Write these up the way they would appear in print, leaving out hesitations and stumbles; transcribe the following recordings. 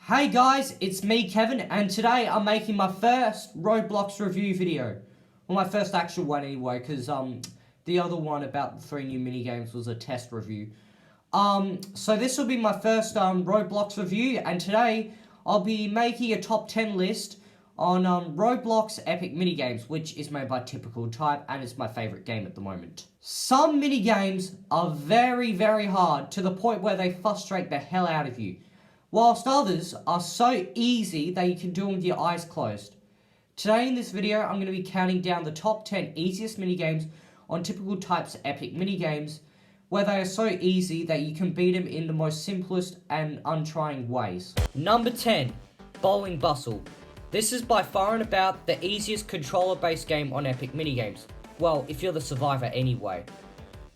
Hey guys, it's me Kevin, and today I'm making my first ROBLOX review video. Well, my first actual one anyway, because the other one about the 3 new minigames was a test review. So this will be my first ROBLOX review, and today I'll be making a top 10 list on ROBLOX Epic Minigames, which is made by TypicalType, and it's my favourite game at the moment. Some minigames are very, very hard, to the point where they frustrate the hell out of you, whilst others are so easy that you can do them with your eyes closed. Today in this video, I'm going to be counting down the top 10 easiest minigames on TypicalType's Epic Minigames, where they are so easy that you can beat them in the most simplest and untrying ways. Number 10, Bowling Bustle. This is by far and about the easiest controller-based game on Epic Minigames. Well, if you're the survivor anyway.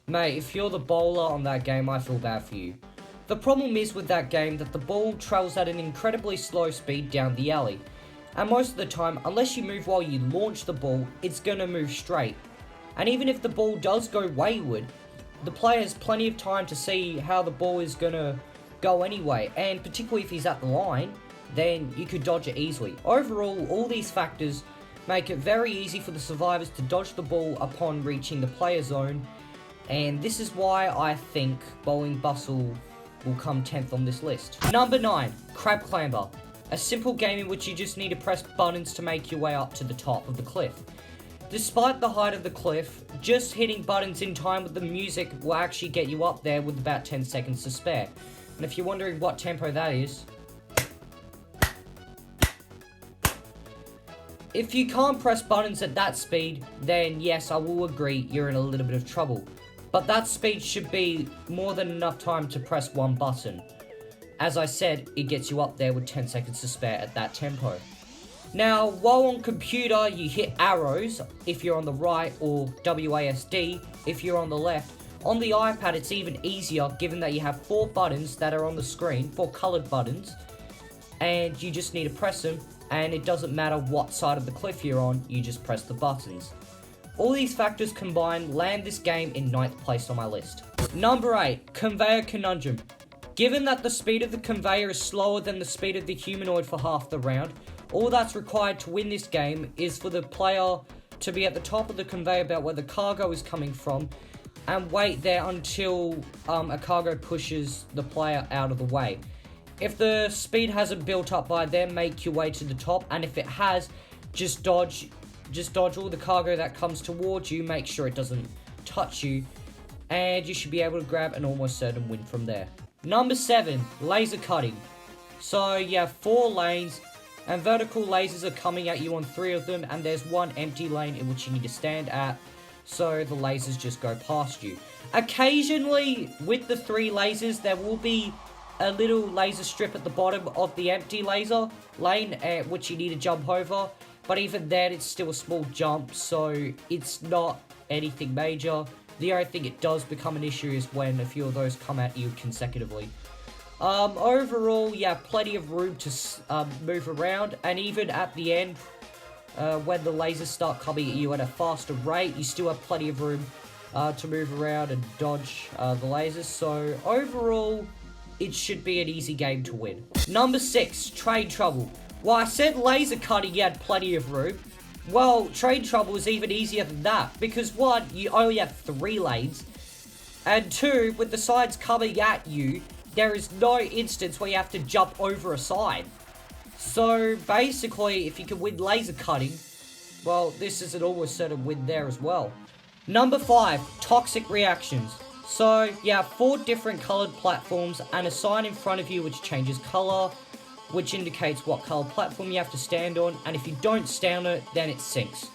Mate, if you're the bowler on that game, I feel bad for you. The problem is with that game that the ball travels at an incredibly slow speed down the alley. And most of the time, unless you move while you launch the ball, it's gonna move straight. And even if the ball does go wayward, the player has plenty of time to see how the ball is gonna go anyway. And particularly if he's at the line, then you could dodge it easily. Overall, all these factors make it very easy for the survivors to dodge the ball upon reaching the player zone. And this is why I think Bowling Bustle will come 10th on this list. Number 9, Clam Bar. A simple game in which you just need to press buttons to make your way up to the top of the cliff. Despite the height of the cliff, just hitting buttons in time with the music will actually get you up there with about 10 seconds to spare. And if you're wondering what tempo that is, if you can't press buttons at that speed, then yes, I will agree you're in a little bit of trouble. But that speed should be more than enough time to press one button. As I said, it gets you up there with 10 seconds to spare at that tempo. Now, while on computer you hit arrows if you're on the right, or WASD if you're on the left, on the iPad it's even easier given that you have 4 buttons that are on the screen, 4 coloured buttons, and you just need to press them, and it doesn't matter what side of the cliff you're on, you just press the buttons. All these factors combined land this game in 9th place on my list. Number 8, Conveyer Conundrum. Given that the speed of the conveyor is slower than the speed of the humanoid for half the round, all that's required to win this game is for the player to be at the top of the conveyor belt where the cargo is coming from, and wait there until a cargo pushes the player out of the way. If the speed hasn't built up by then, make your way to the top, and if it has, just dodge all the cargo that comes towards you, make sure it doesn't touch you, and you should be able to grab an almost certain win from there. Number 7, laser cutting. So you have 4 lanes, and vertical lasers are coming at you on 3 of them, and there's 1 empty lane in which you need to stand at, so the lasers just go past you. Occasionally, with the 3 lasers, there will be a little laser strip at the bottom of the empty laser lane, which you need to jump over. But even then, it's still a small jump, so it's not anything major. The only thing it does become an issue is when a few of those come at you consecutively. Overall, yeah, plenty of room to move around, and even at the end, when the lasers start coming at you at a faster rate, you still have plenty of room to move around and dodge the lasers. So overall, it should be an easy game to win. Number 6, Train Trouble. Well, I said laser cutting, you had plenty of room. Well, Train Trouble is even easier than that, because 1, you only have 3 lanes, and 2, with the sides coming at you, there is no instance where you have to jump over a side. So, basically, if you can win laser cutting, well, this is an almost certain win there as well. Number 5, Toxic Reactions. So, you have 4 different coloured platforms, and a sign in front of you which changes colour, which indicates what colour platform you have to stand on, and if you don't stand on it, then it sinks.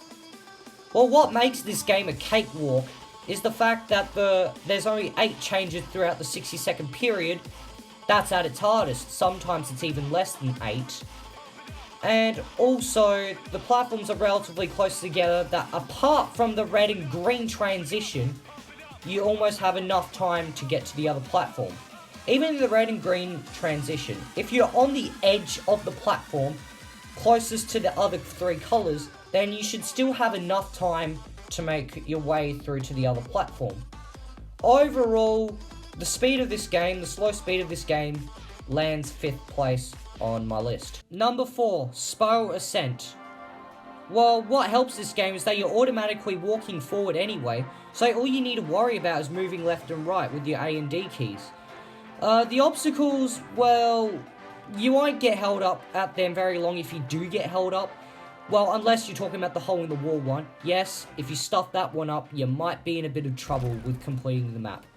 Well, what makes this game a cakewalk is the fact that there's only 8 changes throughout the 60-second period. That's at its hardest. Sometimes it's even less than 8. And also, the platforms are relatively close together that apart from the red and green transition, you almost have enough time to get to the other platform. Even in the red and green transition, if you're on the edge of the platform, closest to the other 3 colours, then you should still have enough time to make your way through to the other platform. Overall, the speed of this game, the slow speed of this game, lands 5th place on my list. Number 4, Spiral Ascent. Well, what helps this game is that you're automatically walking forward anyway, so all you need to worry about is moving left and right with your A and D keys. The obstacles, well, you won't get held up at them very long if you do get held up. Well, unless you're talking about the hole in the wall one. Yes, if you stuff that one up, you might be in a bit of trouble with completing the map.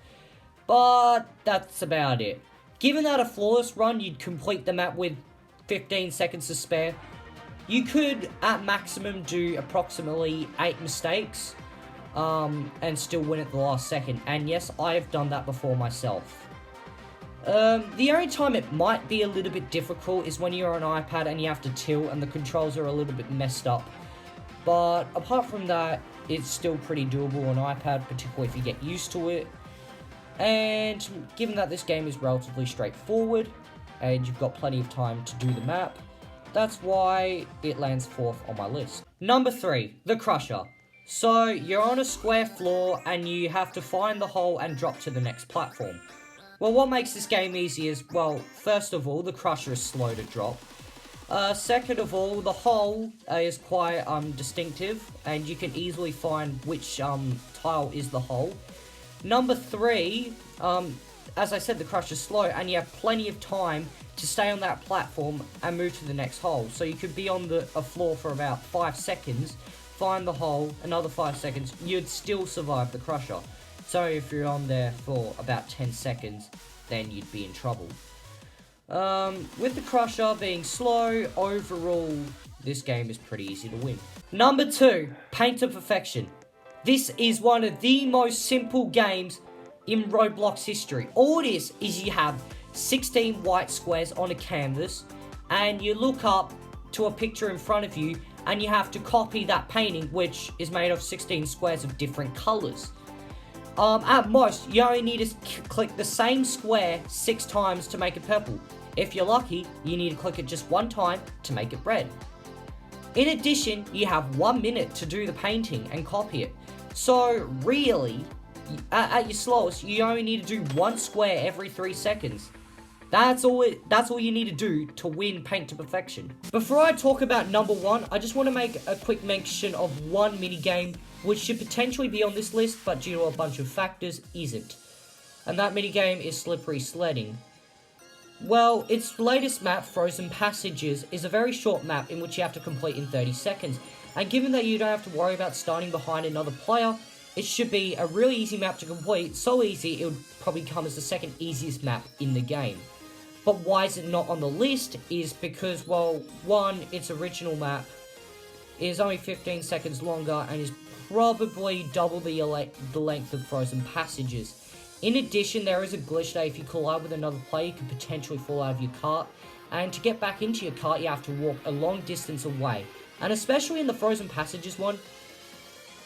But that's about it. Given that a flawless run, you'd complete the map with 15 seconds to spare. You could, at maximum, do approximately 8 mistakes, and still win at the last second. And yes, I have done that before myself. The only time it might be a little bit difficult is when you're on an iPad and you have to tilt and the controls are a little bit messed up. But apart from that, it's still pretty doable on iPad, particularly if you get used to it. And given that this game is relatively straightforward, and you've got plenty of time to do the map, that's why it lands 4th on my list. Number 3, the Crusher. So, you're on a square floor and you have to find the hole and drop to the next platform. Well, what makes this game easy is, well, first of all, the Crusher is slow to drop. Second of all, the hole is quite distinctive, and you can easily find which tile is the hole. Number 3, as I said, the Crusher's slow, and you have plenty of time to stay on that platform and move to the next hole. So you could be on a floor for about 5 seconds, find the hole, another 5 seconds, you'd still survive the Crusher. So if you're on there for about 10 seconds, then you'd be in trouble. With the Crusher being slow, overall, this game is pretty easy to win. Number 2, Paint to Perfection. This is one of the most simple games in Roblox history. All it is you have 16 white squares on a canvas, and you look up to a picture in front of you, and you have to copy that painting, which is made of 16 squares of different colors. At most, you only need to click the same square 6 times to make it purple. If you're lucky, you need to click it just 1 time to make it red. In addition, you have 1 minute to do the painting and copy it. So really, at your slowest, you only need to do 1 square every 3 seconds. That's all you need to do to win Paint to Perfection. Before I talk about number 1, I just want to make a quick mention of one minigame which should potentially be on this list, but due to a bunch of factors, isn't. And that minigame is Slippery Sledding. Well, its latest map, Frozen Passages, is a very short map in which you have to complete in 30 seconds. And given that you don't have to worry about starting behind another player, it should be a really easy map to complete, so easy it would probably come as the second easiest map in the game. But why is it not on the list is because, well, 1, its original map is only 15 seconds longer and is probably double the length of Frozen Passages. In addition, there is a glitch that if you collide with another player, you could potentially fall out of your cart, and to get back into your cart, you have to walk a long distance away. And especially in the Frozen Passages one,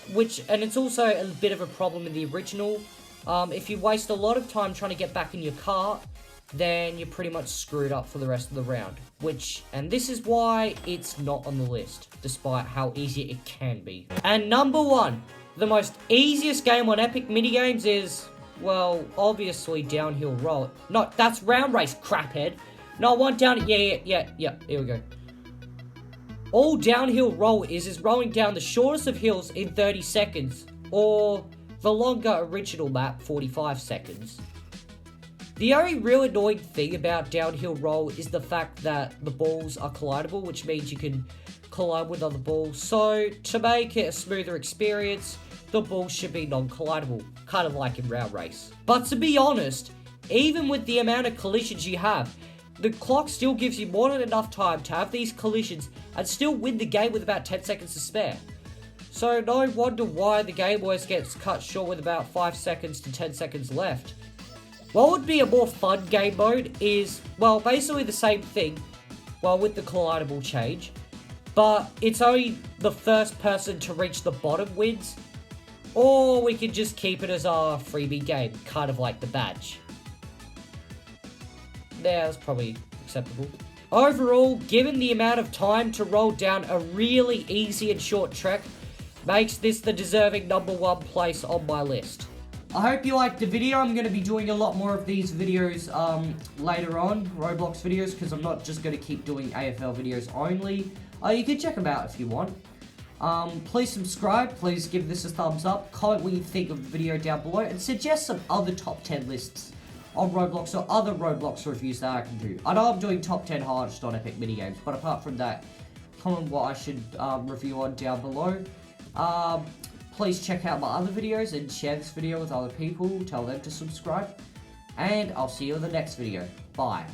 and it's also a bit of a problem in the original, if you waste a lot of time trying to get back in your cart, then you're pretty much screwed up for the rest of the round. And this is why it's not on the list, despite how easy it can be. And number 1, the most easiest game on Epic Minigames is, well, obviously Downhill Roll. No, that's Round Race, craphead. No, I want down, yeah, here we go. All Downhill Roll is rolling down the shortest of hills in 30 seconds, or the longer original map, 45 seconds. The only real annoying thing about Downhill Roll is the fact that the balls are collidable, which means you can collide with other balls. So, to make it a smoother experience, the balls should be non-collidable, kind of like in Round Race. But to be honest, even with the amount of collisions you have, the clock still gives you more than enough time to have these collisions and still win the game with about 10 seconds to spare. So no wonder why the game always gets cut short with about 5 seconds to 10 seconds left. What would be a more fun game mode is, well, basically the same thing, well, with the collidable change, but it's only the first person to reach the bottom wins, or we could just keep it as our freebie game, kind of like the badge. Yeah, that's probably acceptable. Overall, given the amount of time to roll down a really easy and short trek, makes this the deserving number 1 place on my list. I hope you liked the video. I'm going to be doing a lot more of these videos later on, Roblox videos, because I'm not just going to keep doing AFL videos only. You can check them out if you want. Please subscribe, please give this a thumbs up, comment what you think of the video down below, and suggest some other top 10 lists on Roblox or other Roblox reviews that I can do. I know I'm doing top 10 hardest on Epic Minigames, but apart from that, comment what I should review on down below. Please check out my other videos and share this video with other people, tell them to subscribe, and I'll see you in the next video. Bye.